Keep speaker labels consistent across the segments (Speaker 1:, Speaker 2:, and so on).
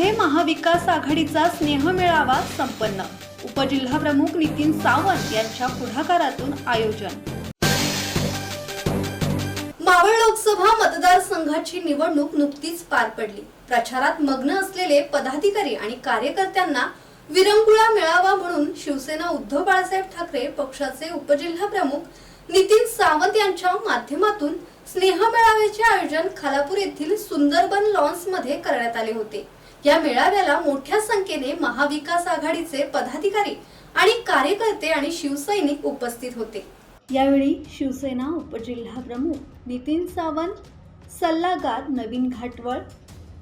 Speaker 1: मध्ये महाविकास आघाडीचा स्नेह मेळावा संपन्न। उपजिल्हाप्रमुख नितीन सावंत यांच्या पुढाकारातून आयोजन। मावळ लोकसभा मतदारसंघाची निवडणूक नुकतीच पार पडली। प्रचारात मग्न असलेले पदाधिकारी आणि कार्यकर्त्यांना विरंगुळा मिळावा म्हणून शिवसेना उद्धव बाळासाहेब ठाकरे पक्षाचे उपजिल्हाप्रमुख नितीन सावंत यांच्या माध्यमातून स्नेह मेळाव्याचे आयोजन खालापूर येथील सुंदरबन लॉन्स मध्ये करण्यात आले होते। या मेळाव्याला मोठ्या संख्येने महाविकास आघाडीचे पदाधिकारी आणि कार्यकर्ते आणि शिवसैनिक उपस्थित होते। यावेळी शिवसेना उपजिल्हाप्रमुख नितीन सावंत, सल्लागार नवीन घाटवळ,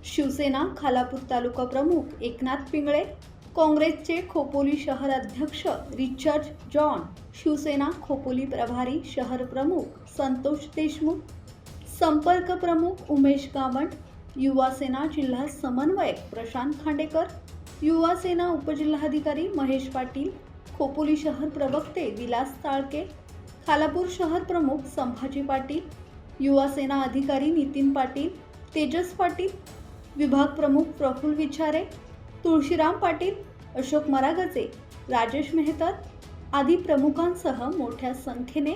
Speaker 1: शिवसेना खालापूर तालुका प्रमुख एकनाथ पिंगळे, काँग्रेसचे खोपोली शहर अध्यक्ष रिचर्ड जॉन, शिवसेना खोपोली प्रभारी शहर प्रमुख संतोष देशमुख, संपर्क प्रमुख उमेश गावंड, युवा सेना जिल्हा समन्वयक प्रशांत खांडेकर, युवा सेना उपजिल्हाधिकारी महेश पाटील, खोपोली शहर प्रवक्ते विलास ताळके, खालापूर शहर प्रमुख संभाजी पाटील, युवा सेना अधिकारी नितीन पाटील, तेजस पाटील, विभाग प्रमुख प्रफुल्ल विचारे, तुळशीराम पाटील, अशोक मरागजे, राजेश मेहतर आदी प्रमुखांसह मोठ्या संख्येने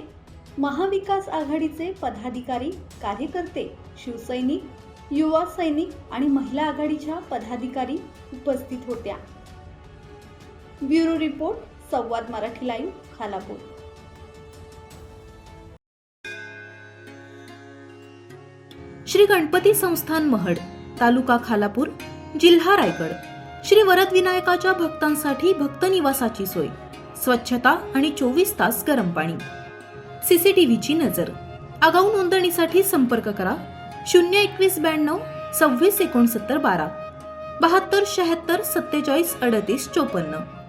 Speaker 1: महाविकास आघाडीचे पदाधिकारी, कार्यकर्ते, शिवसैनिक, युवा सैनिक आणि महिला आघाडीच्या पदाधिकारी उपस्थित होत्या। ब्युरो रिपोर्ट, संवाद मराठी लाईव्ह, खालापूर।
Speaker 2: श्री गणपती संस्थान महड, तालुका खालापूर, जिल्हा रायगड। श्री वरद विनायकाच्या भक्तांसाठी भक्त निवासाची सोय, स्वच्छता आणि 24 तास गरम पाणी, सीसीटीव्हीची नजर। आगाऊ नोंदणीसाठी संपर्क करा 02192 26 69 12 72 76 47 38 54।